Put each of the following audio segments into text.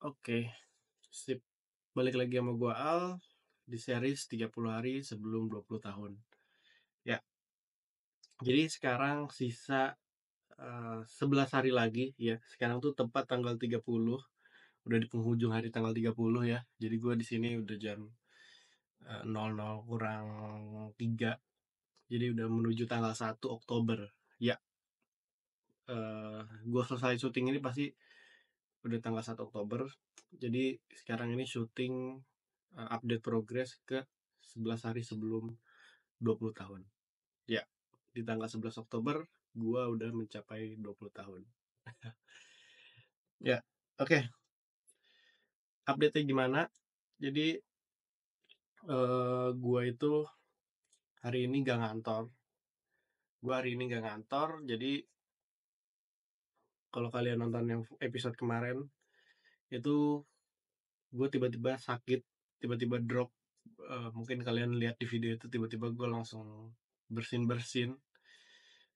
Oke, sip. Balik lagi sama gua Al di series 30 hari sebelum 20 tahun. Ya, jadi sekarang sisa 11 hari lagi ya. Sekarang tuh tepat tanggal 30, udah di penghujung hari tanggal 30 ya. Jadi gua di sini udah jam 00 kurang 3. Jadi udah menuju tanggal 1 Oktober. Ya, gua selesai syuting ini pasti udah tanggal 1 Oktober. Jadi sekarang ini syuting update progress ke 11 hari sebelum 20 tahun. Ya, di tanggal 11 Oktober gua udah mencapai 20 tahun. Ya, oke. Update-nya gimana? Jadi gua itu hari ini gak ngantor. Jadi kalau kalian nonton yang episode kemarin itu gue tiba-tiba sakit, tiba-tiba drop. Mungkin kalian lihat di video itu tiba-tiba gue langsung bersin-bersin.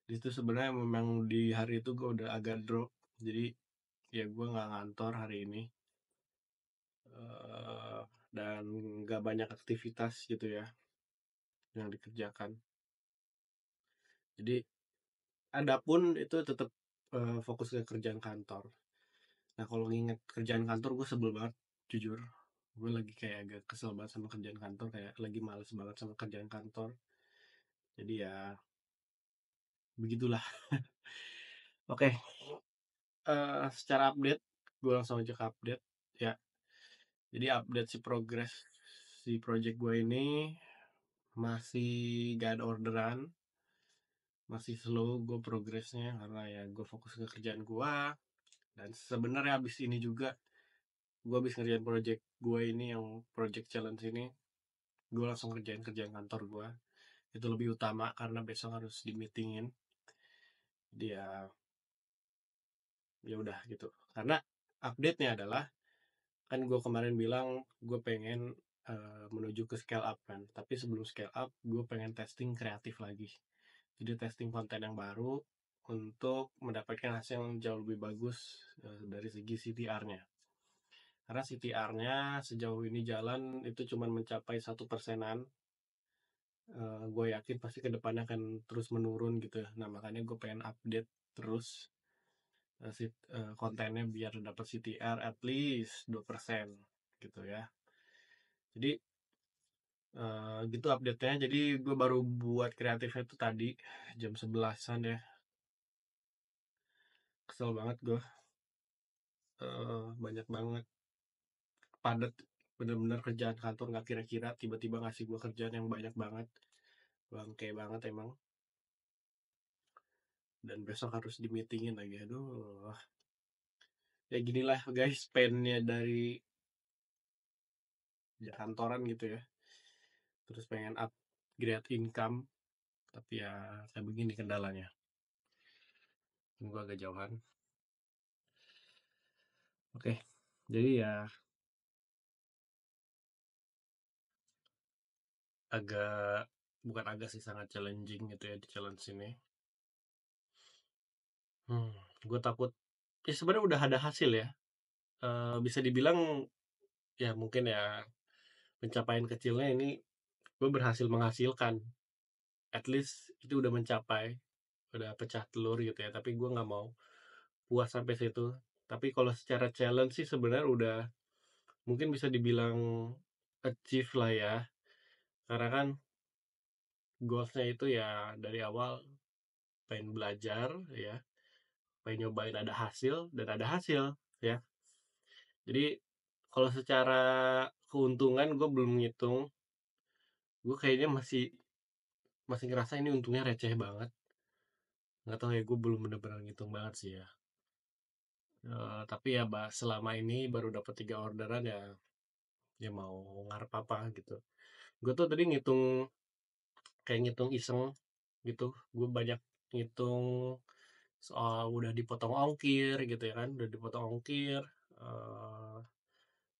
Di situ sebenarnya memang di hari itu gue udah agak drop. Jadi ya gue nggak ngantor hari ini. eh, dan nggak banyak aktivitas gitu ya yang dikerjakan. Jadi adapun itu tetap fokus ke kerjaan kantor. Nah kalau nginget kerjaan kantor gue sebel banget, jujur. Gue lagi kayak agak kesel banget sama kerjaan kantor, kayak lagi males banget sama kerjaan kantor. Jadi ya begitulah. Oke, secara update, gue langsung aja ke update ya. Jadi update si progress si project gue ini masih gak ada orderan, masih slow gue progresnya karena ya gue fokus ke kerjaan gue. Dan sebenarnya abis ini juga gue habis ngerjain project gue ini, yang project challenge ini, gue langsung kerjain kerjaan kantor gue. Itu lebih utama karena besok harus di meetingin. Dia ya udah gitu. Karena update-nya adalah, kan gue kemarin bilang gue pengen menuju ke scale up kan. Tapi sebelum scale up gue pengen testing kreatif lagi. Jadi testing konten yang baru untuk mendapatkan hasil yang jauh lebih bagus dari segi CTR-nya. Karena CTR-nya sejauh ini jalan itu cuma mencapai 1%-an. Gue yakin pasti kedepannya akan terus menurun gitu ya. Nah makanya gue pengen update terus kontennya biar dapat CTR at least 2% gitu ya. Jadi gitu update-nya. Jadi gue baru buat kreatifnya itu tadi jam 11-an ya. Kesel banget gue. Banyak banget, padat, bener-bener kerjaan kantor nggak kira-kira tiba-tiba ngasih gue kerjaan yang banyak banget, bangke banget emang. Dan besok harus di meetingin lagi, aduh. Ya ginilah guys, pain-nya dari kantoran gitu ya. Terus pengen upgrade income, tapi ya kayak begini kendalanya. Gue agak jauhan. Oke, jadi ya agak, bukan agak sih, sangat challenging gitu ya di challenge ini. Gue takut, ya sebenarnya udah ada hasil ya. Bisa dibilang ya mungkin ya pencapaian kecilnya ini gue berhasil menghasilkan. At least itu udah mencapai, udah pecah telur gitu ya. Tapi gue nggak mau puas sampai situ. Tapi kalau secara challenge sih sebenarnya udah mungkin bisa dibilang achieve lah ya. Karena kan goalsnya itu ya dari awal pengen belajar ya, pengen nyobain ada hasil, dan ada hasil ya. Jadi kalau secara keuntungan gue belum ngitung. Gue kayaknya masih masih ngerasa ini untungnya receh banget. Nggak tahu ya, gue belum bener-bener ngitung banget sih ya. Tapi ya selama ini baru dapat 3 orderan ya, ya mau ngarep apa gitu. Gue tuh tadi ngitung, kayak ngitung iseng gitu. Gue banyak ngitung soal udah dipotong ongkir gitu ya kan, udah dipotong ongkir, eh,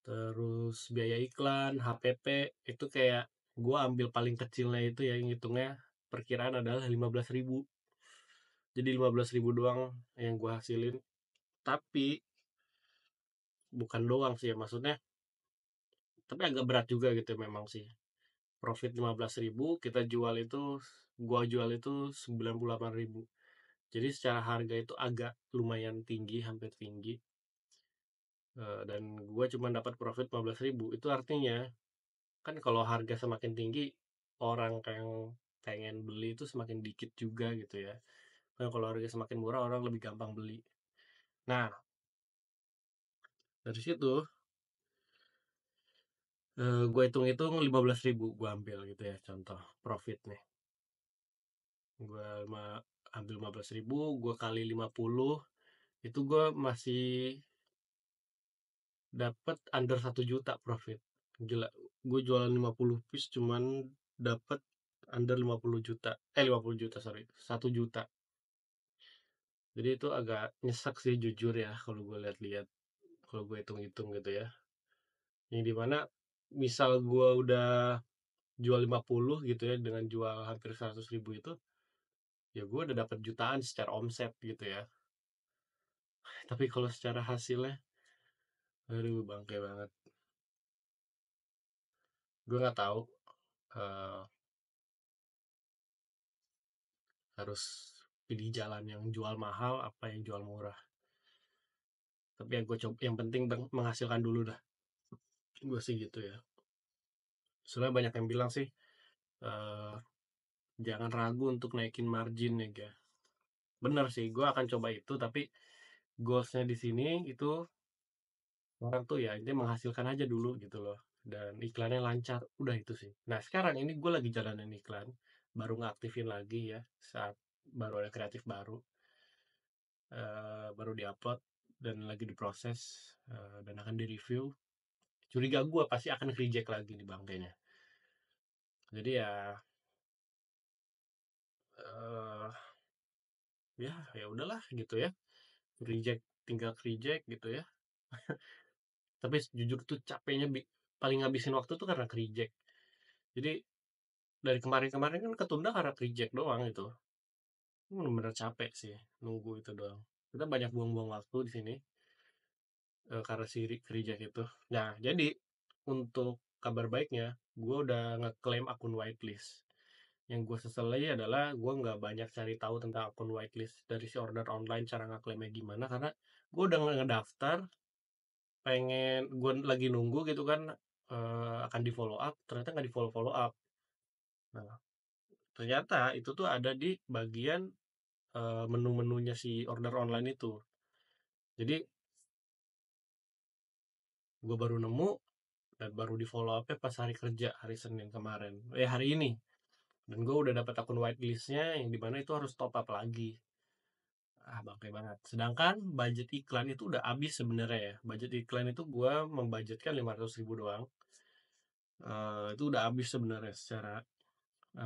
terus biaya iklan, HPP, itu kayak gue ambil paling kecilnya itu ya, ngitungnya perkiraan adalah 15.000. Jadi 15.000 doang yang gue hasilin. Tapi bukan doang sih ya, maksudnya tapi agak berat juga gitu memang sih. Profit 15.000, kita jual itu gua jual itu 98.000. Jadi secara harga itu agak lumayan tinggi, hampir tinggi. Dan gua cuma dapat profit 15.000. Itu artinya kan kalau harga semakin tinggi, orang yang pengen beli itu semakin dikit juga gitu ya. Kan kalau harga semakin murah, orang lebih gampang beli. Nah, dari situ gue hitung-hitung 15.000 gue ambil gitu ya, contoh profit nih. Gue ambil 15.000, gue kali 50, itu gue masih dapat under 1 juta profit. Gila, gue jualan 50 piece cuman dapat under 50 juta. 50 juta, sorry. 1 juta. Jadi itu agak nyesek sih jujur ya kalau gue lihat-lihat, kalau gue hitung-hitung gitu ya. Yang dimana misal gue udah jual 50 gitu ya, dengan jual hampir 100.000 itu, ya gue udah dapat jutaan secara omset gitu ya. Tapi kalau secara hasilnya, aduh bangke banget. Gue nggak tahu eh, harus pilih jalan yang jual mahal apa yang jual murah. Tapi yang gue coba, yang penting menghasilkan dulu dah. Gue sih gitu ya. Soalnya banyak yang bilang sih, eh, jangan ragu untuk naikin margin ya, ga. Bener sih, gue akan coba itu. Tapi goalsnya di sini itu orang tuh ya ini menghasilkan aja dulu gitu loh, dan iklannya lancar, udah itu sih. Nah sekarang ini gue lagi jalanin iklan, baru ngaktifin lagi ya, saat baru ada kreatif baru, baru diupload dan lagi diproses, dan akan direview. Curiga gue pasti akan reject lagi di bangkainya. Jadi ya, eh ya ya udahlah gitu ya, reject, tinggal reject gitu ya. Tapi jujur tuh capeknya, paling ngabisin waktu tuh karena reject. Jadi dari kemarin-kemarin kan ketunda karena reject doang itu. Bener-bener capek sih nunggu itu doang. Kita banyak buang-buang waktu di sini, karena si reject itu. Nah, jadi untuk kabar baiknya, gue udah ngeklaim akun whitelist. Yang gue sesali adalah gue nggak banyak cari tahu tentang akun whitelist dari si order online, cara ngeklaimnya gimana, karena gue udah ngedaftar, pengen gue lagi nunggu gitu kan, akan di follow up, ternyata nggak di follow follow up. Nah, ternyata itu tuh ada di bagian menu-menunya si order online itu. Jadi gue baru nemu dan baru di follow up pas hari kerja, hari Senin kemarin, hari ini. Dan gue udah dapat akun whitelistnya, yang dimana itu harus top up lagi. Bangke banget. Sedangkan budget iklan itu udah habis sebenarnya ya. Budget iklan itu gue membudgetkan 500.000 doang. Itu udah habis sebenarnya secara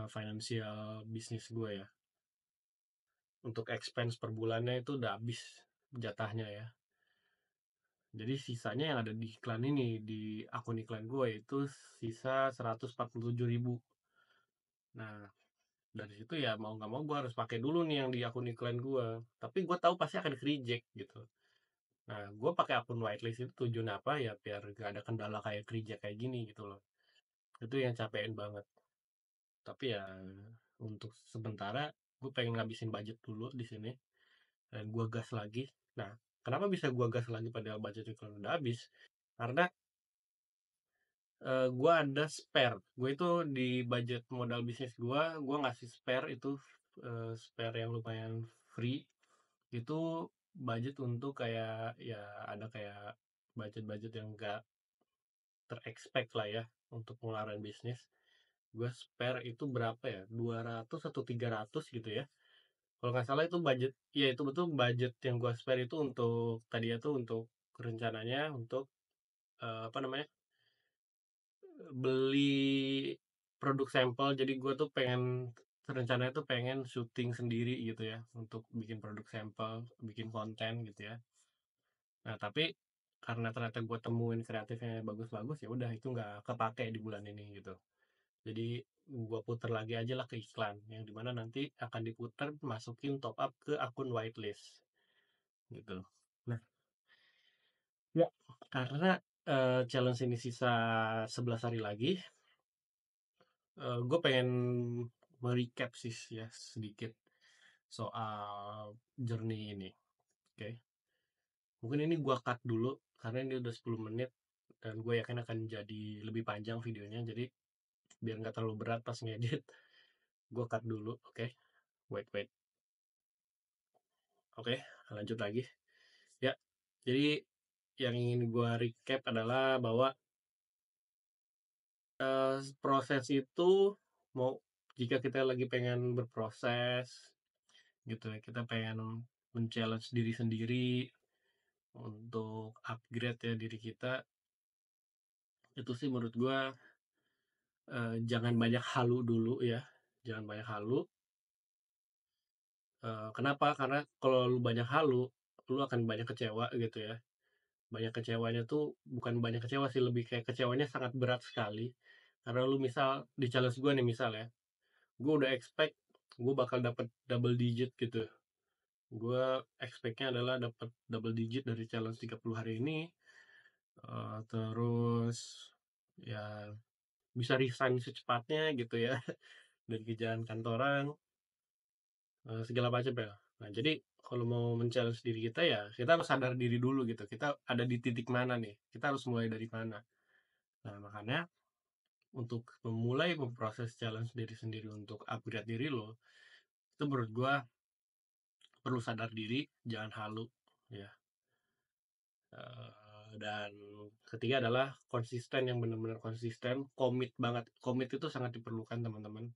financial bisnis gue ya. Untuk expense per bulannya itu udah habis jatahnya ya. Jadi sisanya yang ada di iklan ini, di akun iklan gue itu sisa 147.000. Nah, dari situ ya mau nggak mau gue harus pakai dulu nih yang di akun iklan gue. Tapi gue tahu pasti akan reject gitu. Nah, gue pakai akun whitelist itu tujuan apa ya, biar gak ada kendala kayak reject kayak gini gitu loh. Itu yang capein banget. Tapi ya untuk sementara gue pengen ngabisin budget dulu di sini dan gue gas lagi. Nah, kenapa bisa gue gas lagi padahal budget iklan udah habis? Karena gue ada spare. Gue itu di budget modal bisnis gue ngasih spare itu, spare yang lumayan free. Itu budget untuk kayak ya, ada kayak budget-budget yang enggak terexpect lah ya untuk pengeluaran bisnis. Gue spare itu berapa ya? 200 atau 300 gitu ya. Kalau nggak salah itu budget, ya itu betul budget yang gue spare itu untuk tadi itu untuk rencananya untuk apa namanya? Beli produk sampel. Jadi gue tuh pengen, rencananya tuh pengen syuting sendiri gitu ya untuk bikin produk sampel, bikin konten gitu ya. Nah tapi karena ternyata gue temuin kreatifnya bagus-bagus, ya udah itu nggak kepake di bulan ini gitu. Jadi gue puter lagi aja lah ke iklan, yang dimana nanti akan diputer masukin top up ke akun whitelist gitu. Nah Ya, karena, challenge ini sisa 11 hari lagi, gue pengen me-recap sih ya sedikit soal journey ini, oke. Mungkin ini gua cut dulu karena ini udah 10 menit dan gue yakin akan jadi lebih panjang videonya, jadi biar nggak terlalu berat pas ngedit, gue cut dulu, oke. Wait wait. Oke, lanjut lagi. Ya, jadi yang ingin gue recap adalah bahwa proses itu mau jika kita lagi pengen berproses gitu ya, kita pengen men-challenge diri sendiri untuk upgrade ya diri kita, itu sih menurut gue jangan banyak halu dulu ya, jangan banyak halu. Kenapa? Karena kalau lu banyak halu, lu akan banyak kecewa gitu ya. Banyak kecewanya tuh bukan banyak kecewa sih, lebih kayak kecewanya sangat berat sekali. Karena lu misal di challenge gue nih misal ya, gue udah expect gue bakal dapet double digit gitu. Gue expectnya adalah dapat double digit dari challenge 30 hari ini. Terus ya bisa resign secepatnya gitu ya dari kerjaan kantoran, segala macam ya. Nah jadi kalau mau men-challenge diri kita ya kita harus sadar diri dulu gitu, kita ada di titik mana nih, kita harus mulai dari mana. Nah makanya untuk memulai memproses challenge diri sendiri untuk upgrade diri lo, itu menurut gua perlu sadar diri, jangan halu ya. Dan ketiga adalah konsisten, yang benar-benar konsisten, komit banget. Komit itu sangat diperlukan teman-teman,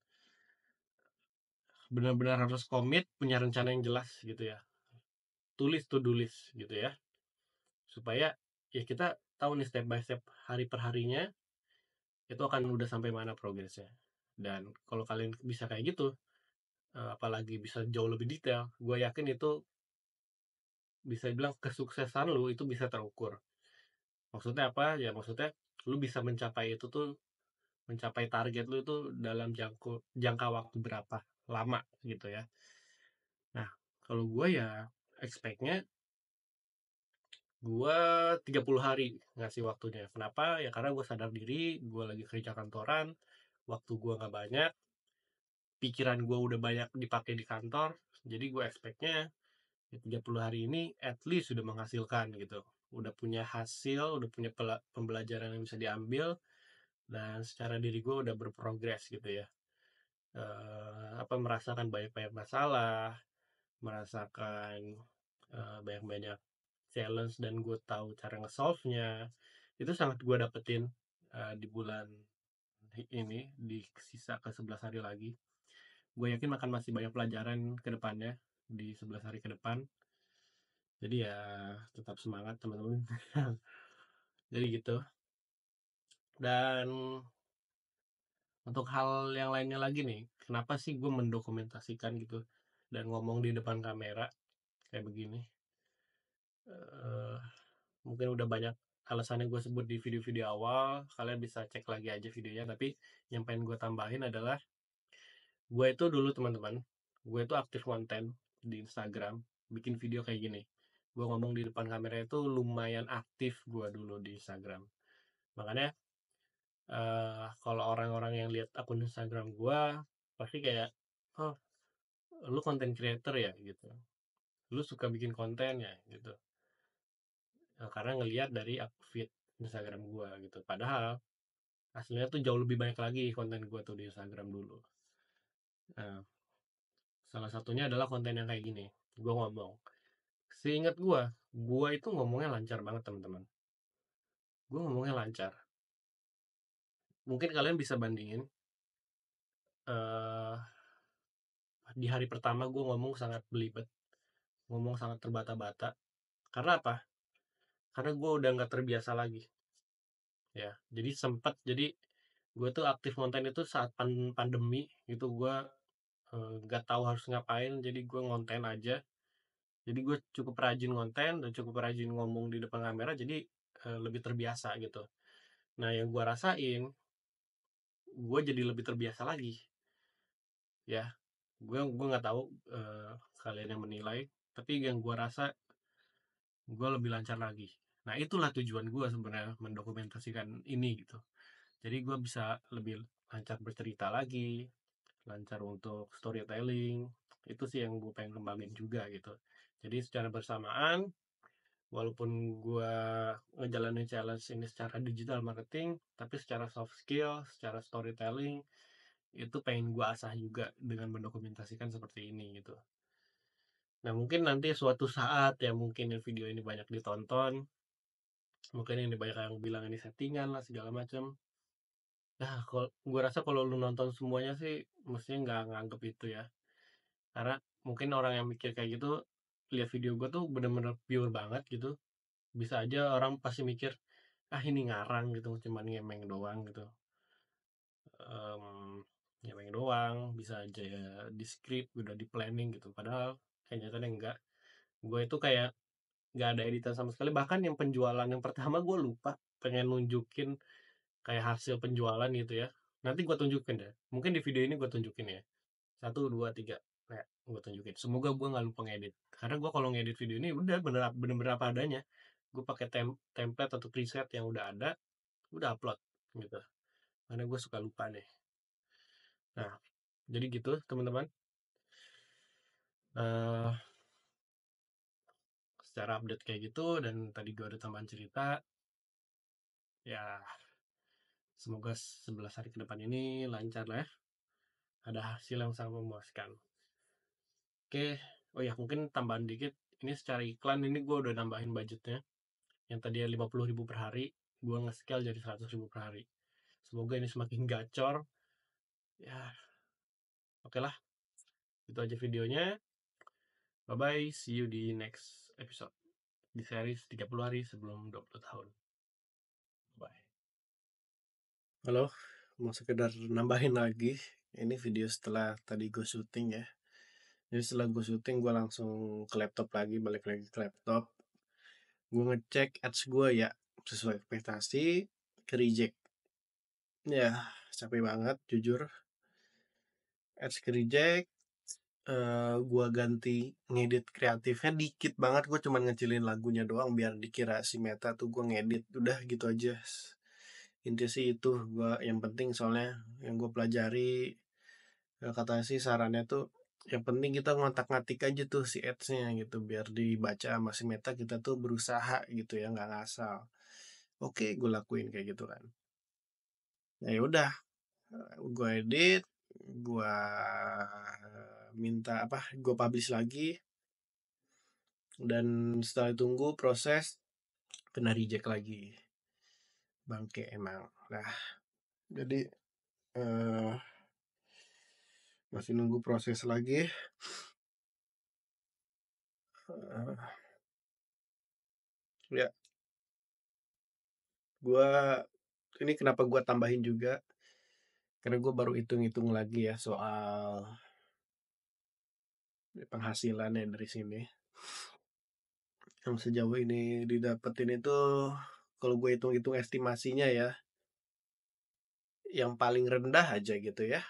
benar-benar harus komit, punya rencana yang jelas gitu ya, tulis to do list gitu ya, supaya ya kita tahu nih step by step, hari per harinya itu akan udah sampai mana progresnya. Dan kalau kalian bisa kayak gitu, apalagi bisa jauh lebih detail, gue yakin itu bisa bilang kesuksesan lu itu bisa terukur. Maksudnya apa ya? Maksudnya lu bisa mencapai itu tuh, mencapai target lu itu dalam jangka waktu berapa lama gitu ya. Nah kalau gue ya expect-nya gue 30 hari ngasih waktunya. Kenapa? Ya karena gue sadar diri gue lagi kerja kantoran, waktu gue nggak banyak, pikiran gue udah banyak dipakai di kantor, jadi gue expect-nya ya 30 hari ini at least sudah menghasilkan gitu, udah punya hasil, udah punya pembelajaran yang bisa diambil, dan secara diri gue udah berprogres gitu ya. Merasakan banyak-banyak masalah, merasakan banyak-banyak challenge, dan gue tahu cara nge-solve-nya. Itu sangat gue dapetin di bulan ini, di sisa ke 11 hari lagi. Gue yakin akan masih banyak pelajaran ke depannya di 11 hari ke depan. Jadi ya tetap semangat teman-teman. Jadi gitu. Dan untuk hal yang lainnya lagi nih, kenapa sih gue mendokumentasikan gitu dan ngomong di depan kamera kayak begini? Eh, Mungkin udah banyak alasan yang gue sebut di video-video awal, kalian bisa cek lagi aja videonya. Tapi yang pengen gue tambahin adalah gue itu dulu teman-teman, gue itu aktif konten di Instagram, bikin video kayak gini. Gue ngomong di depan kamera itu lumayan aktif gue dulu di Instagram. Makanya kalau orang-orang yang lihat akun Instagram gue pasti kayak, oh lu konten creator ya gitu, lu suka bikin konten ya gitu. Nah, karena ngelihat dari feed Instagram gue gitu, padahal aslinya tuh jauh lebih banyak lagi konten gue tuh di Instagram dulu. Nah, salah satunya adalah konten yang kayak gini, gue ngomong. Seingat gue itu ngomongnya lancar banget teman-teman. Gue ngomongnya lancar. Mungkin kalian bisa bandingin, eh di hari pertama gue ngomong sangat belibet, ngomong sangat terbata-bata. Karena apa? Karena gue udah nggak terbiasa lagi ya. Jadi sempat, jadi gue tuh aktif konten itu saat pandemi gitu. Gue nggak tahu harus ngapain, jadi gue ngonten aja. Jadi gue cukup rajin konten dan cukup rajin ngomong di depan kamera, jadi lebih terbiasa gitu. Nah yang gue rasain, gue jadi lebih terbiasa lagi ya. Gue nggak tahu kalian yang menilai, tapi yang gue rasa gue lebih lancar lagi. Nah, itulah tujuan gue sebenarnya mendokumentasikan ini gitu. Jadi gue bisa lebih lancar bercerita lagi, lancar untuk storytelling. Itu sih yang gue pengen kembangin juga gitu. Jadi secara bersamaan, walaupun gue ngejalanin challenge ini secara digital marketing, tapi secara soft skill, secara storytelling, itu pengen gue asah juga dengan mendokumentasikan seperti ini gitu. Nah, mungkin nanti suatu saat ya, mungkin video ini banyak ditonton, mungkin ini banyak yang bilang ini settingan lah segala macam. Nah, kalau gue rasa kalau lu nonton semuanya sih mestinya nggak nganggep itu ya, karena mungkin orang yang mikir kayak gitu lihat video gue tuh bener-bener pure banget gitu, bisa aja orang pasti mikir ah ini ngarang gitu, cuman ngemeng doang gitu. Em, Ngemeng doang, bisa aja ya di script udah di planning gitu, padahal kayak nyatanya enggak. Gue itu kayak nggak ada editan sama sekali, bahkan yang penjualan yang pertama gue lupa pengen nunjukin kayak hasil penjualan gitu ya. Nanti gue tunjukin deh, mungkin di video ini gue tunjukin ya, 1, 2, 3, kayak gue tunjukin, semoga gue nggak lupa ngedit, karena gue kalau ngedit video ini udah bener-bener apa adanya. Gue pakai template atau preset yang udah ada, udah upload gitu, karena gue suka lupa nih. Nah, jadi gitu teman-teman. eh Secara update kayak gitu, dan tadi gue ada tambahan cerita ya. Semoga 11 hari ke depan ini lancar lah ya, ada hasil yang sangat memuaskan. Oke, oh ya mungkin tambahan dikit, ini secara iklan ini gue udah nambahin budgetnya. Yang tadi 50.000 per hari, gue nge-scale jadi 100.000 per hari. Semoga ini semakin gacor. Ya, oke lah. Itu aja videonya. Bye-bye, see you di next episode. Di series 30 hari sebelum 20 tahun. Bye. Halo, mau sekedar nambahin lagi. Ini video setelah tadi gue syuting ya. Jadi setelah gue syuting, gue langsung ke laptop lagi, balik lagi ke laptop. Gue ngecek ads gue ya, sesuai ekspektasi, ke reject. Ya, capek banget jujur. Ads ke reject, gue ganti ngedit kreatifnya dikit banget. Gue cuman ngecilin lagunya doang biar dikira si Meta tuh gue ngedit. Udah gitu aja. Intinya sih itu, gue yang penting soalnya yang gue pelajari, katanya sih sarannya tuh yang penting kita ngotak-ngatik aja tuh si ads-nya gitu biar dibaca sama si Meta, kita tuh berusaha gitu ya, nggak ngasal. Oke, gue lakuin kayak gitu kan. Ya udah, gue edit, gue minta apa, gue publish lagi, dan setelah tunggu proses, kena reject lagi. Bangke emang. Nah, jadi eh masih nunggu proses lagi. Eh, ya, gue ini kenapa gue tambahin juga, karena gue baru hitung-hitung lagi ya soal penghasilannya dari sini. Yang sejauh ini didapetin itu, kalau gue hitung-hitung estimasinya ya, yang paling rendah aja gitu ya,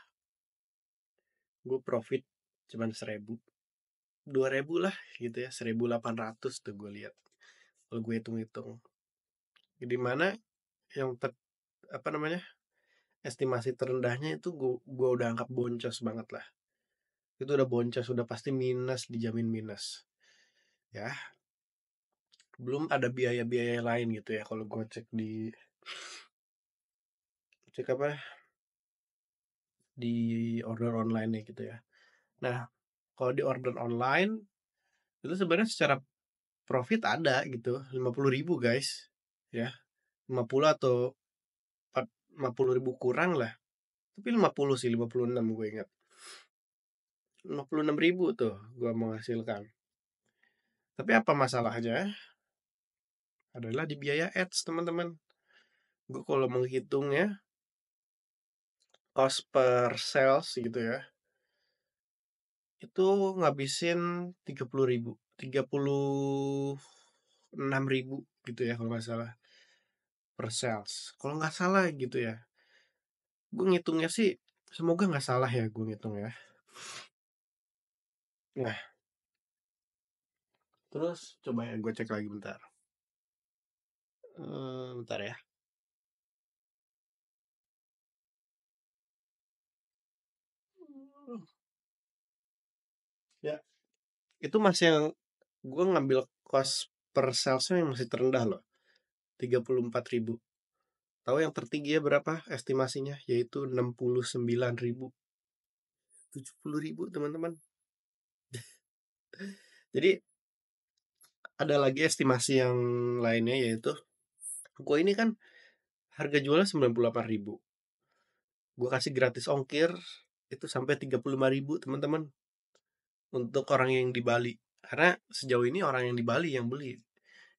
gue profit cuman 1.000, 2.000 lah gitu ya, 1.800 tuh gue lihat kalau gue hitung-hitung. Di mana yang apa namanya, estimasi terendahnya itu gue udah anggap boncos banget lah. Itu udah boncos, udah pasti minus, dijamin minus ya. Belum ada biaya-biaya lain gitu ya, kalau gue cek apa di order online nya gitu ya. Nah, kalau di order online itu sebenarnya secara profit ada gitu, 50.000 guys ya, 50 atau 50.000 kurang lah, tapi 50 sih, 56 gue ingat. 56.000 tuh gue menghasilkan. Tapi apa masalahnya? Adalah di biaya ads teman-teman. Gue kalau menghitungnya cost per sales gitu ya, itu ngabisin 30.000, 36.000 gitu ya kalau nggak salah, per sales. Kalau nggak salah gitu ya. Gue ngitungnya sih, semoga nggak salah ya gue ngitung ya. Nah, terus coba ya gue cek lagi bentar. Bentar ya. Ya, itu masih yang gue ngambil cost per salesnya yang masih terendah loh, 34.000. Tahu yang tertinggi ya berapa estimasinya? Yaitu 69.000, 70.000 teman-teman. Jadi ada lagi estimasi yang lainnya, yaitu gue ini kan harga jualnya 98.000, gue kasih gratis ongkir itu sampai 35.000 teman-teman, untuk orang yang di Bali, karena sejauh ini orang yang di Bali yang beli.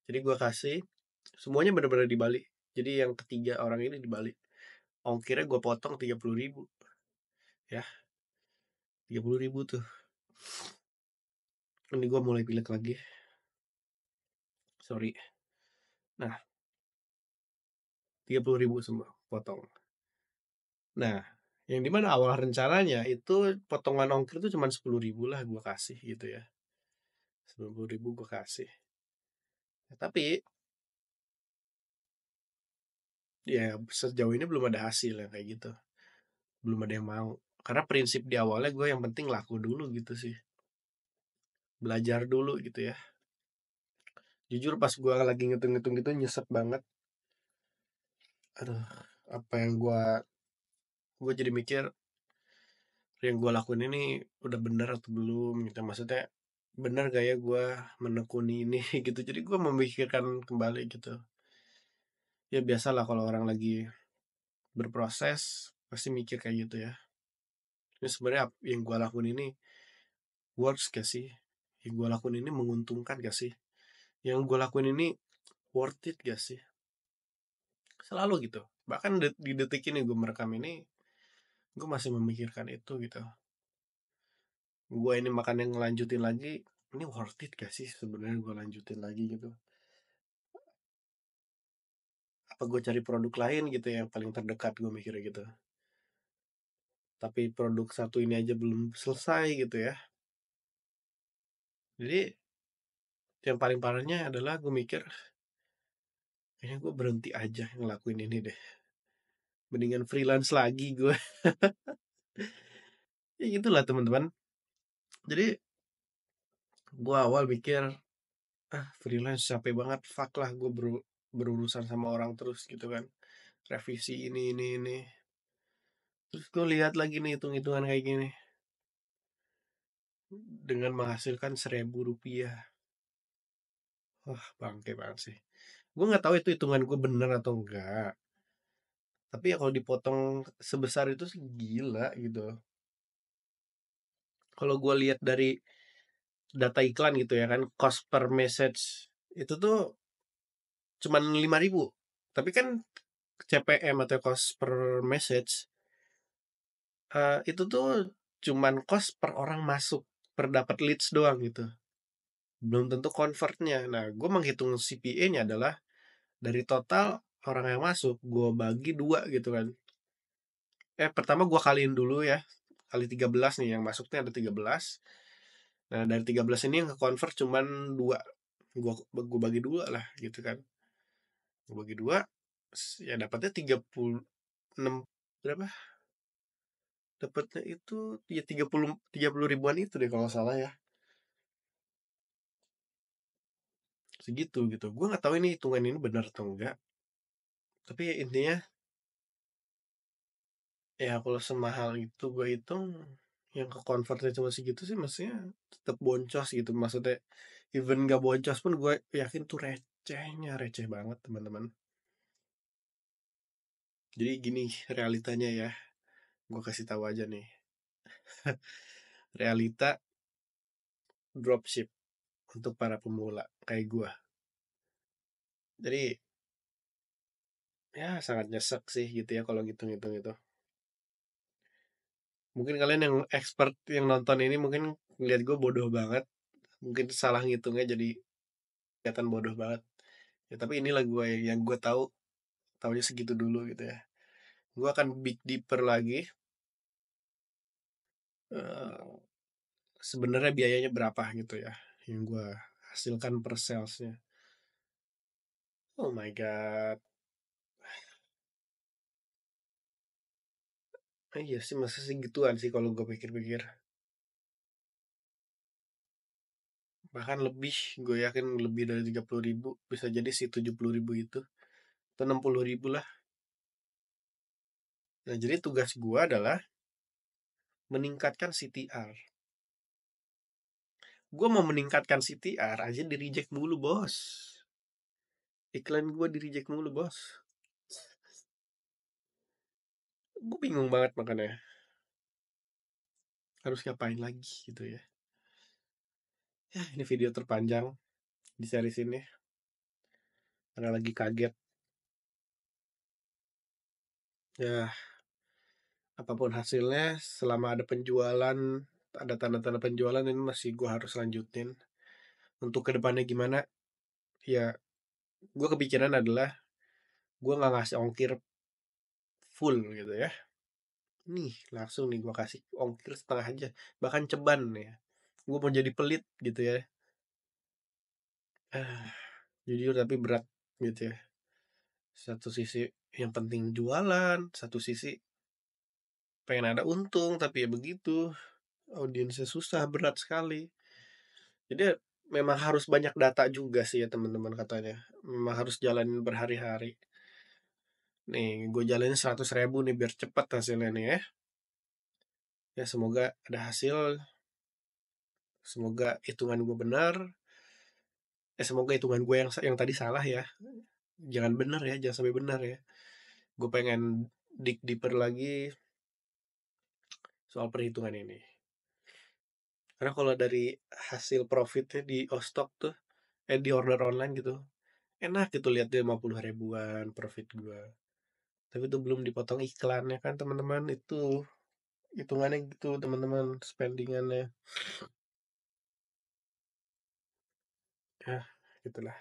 Jadi gue kasih semuanya benar-benar di Bali. Jadi yang ketiga orang ini di Bali, ongkirnya gue potong 30.000 ya. 30.000 tuh. Ini gue mulai pilek lagi, sorry. Nah, 30.000 semua potong. Nah, yang dimana awal rencananya itu potongan ongkir itu cuma 10.000 lah gue kasih gitu ya. 90.000 gue kasih. Ya, tapi ya sejauh ini belum ada hasil yang kayak gitu. Belum ada yang mau. Karena prinsip di awalnya gue yang penting laku dulu gitu sih. Belajar dulu gitu ya. Jujur pas gue lagi ngitung-ngitung gitu nyesek banget. Aduh, apa yang gue jadi mikir yang gue lakuin ini udah bener atau belum gitu. Maksudnya bener gak ya gue menekuni ini gitu. Jadi gue memikirkan kembali gitu. Ya biasalah kalau orang lagi berproses pasti mikir kayak gitu ya. Ini sebenarnya yang gue lakuin ini works gak sih? Yang gue lakuin ini menguntungkan gak sih? Yang gue lakuin ini worth it gak sih? Selalu gitu. Bahkan di detik ini gue merekam ini, gue masih memikirkan itu gitu. Gue ini makan yang ngelanjutin lagi, ini worth it gak sih sebenarnya gue lanjutin lagi gitu? Apa gue cari produk lain gitu yang paling terdekat, gue mikirnya gitu. Tapi produk satu ini aja belum selesai gitu ya. Jadi yang paling parahnya adalah gue mikir, kayaknya gue berhenti aja ngelakuin ini deh. Mendingan freelance lagi gue. Ya gitulah teman-teman. Jadi gue awal mikir, freelance capek banget, fuck lah gue berurusan sama orang terus gitu kan, revisi ini. Terus gue lihat lagi nih hitung-hitungan kayak gini, dengan menghasilkan 1.000 rupiah. Wah, bangke banget sih. Gue nggak tahu itu hitungan gue bener atau enggak, tapi ya kalau dipotong sebesar itu sih gila gitu. Kalau gue lihat dari data iklan gitu ya kan, cost per message itu tuh cuman 5.000. Tapi kan CPM atau cost per message, itu tuh cuman cost per orang masuk, per dapat leads doang gitu. Belum tentu convertnya. Nah, gue menghitung CPA-nya adalah dari total orang yang masuk, gue bagi dua gitu kan. Pertama gue kaliin dulu ya, kali 13 nih, yang masuknya ada 13. Nah, dari 13 ini yang ke-convert cuman dua. Gue bagi dua lah gitu kan. Gue bagi dua, ya dapatnya 36, berapa? Dapatnya itu ya 30 ribuan itu deh kalau nggak salah ya. Segitu gitu. Gue nggak tahu ini hitungan ini benar atau enggak. Tapi ya intinya, ya kalau semahal itu gue hitung, yang ke convertnya cuma segitu sih, maksudnya tetap boncos gitu. Maksudnya even gak boncos pun gue yakin tuh receh banget teman-teman. Jadi gini realitanya ya, gue kasih tahu aja nih. Realita dropship untuk para pemula kayak gue. Jadi ya sangat nyesek sih gitu ya kalau ngitung-ngitung itu. Mungkin kalian yang expert yang nonton ini mungkin ngeliat gue bodoh banget, mungkin salah ngitungnya jadi kelihatan bodoh banget ya. Tapi inilah gue yang gue tahu, tahunya segitu dulu gitu ya. Gue akan big deeper lagi, eh, sebenarnya biayanya berapa gitu ya yang gue hasilkan per salesnya. Oh my god. Iya sih, masa segituan sih kalau gue pikir-pikir. Bahkan lebih, gue yakin lebih dari 30.000. Bisa jadi si 70.000 itu. Atau 60.000 lah. Nah, jadi tugas gue adalah meningkatkan CTR. Gue mau meningkatkan CTR aja di reject mulu, bos. Iklan gue di reject mulu, bos. Gue bingung banget makanya. Harus ngapain lagi gitu ya. Ya, ini video terpanjang di series ini. Karena lagi kaget. Ya, apapun hasilnya, selama ada penjualan, ada tanda-tanda penjualan, ini masih gue harus lanjutin. Untuk kedepannya gimana? Ya, gue kepikiran adalah gue nggak ngasih ongkir full gitu ya. Nih, langsung nih gue kasih ongkir setengah aja. Bahkan ceban ya. Gue mau jadi pelit gitu ya. Ah, jujur tapi berat gitu ya. Satu sisi yang penting jualan, satu sisi pengen ada untung, tapi ya begitu. Audiensnya susah, berat sekali. Jadi memang harus banyak data juga sih ya teman-teman katanya. Memang harus jalanin berhari-hari. Nih, gue jalanin 100.000 nih biar cepet hasilnya nih ya. Ya semoga ada hasil. Semoga hitungan gue benar. Semoga hitungan gue yang tadi salah ya. Jangan benar ya, jangan sampai benar ya. Gue pengen dig deeper lagi soal perhitungan ini. Karena kalau dari hasil profitnya di Ostok tuh, di order online gitu, enak gitu lihat dia 50 ribuan profit gue. Tapi itu belum dipotong iklannya kan teman-teman, itu hitungannya gitu teman-teman, spendingannya. Ya, gitulah.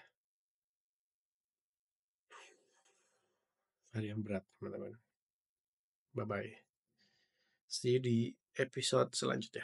Hari yang berat teman-teman. Bye bye. See you di episode selanjutnya.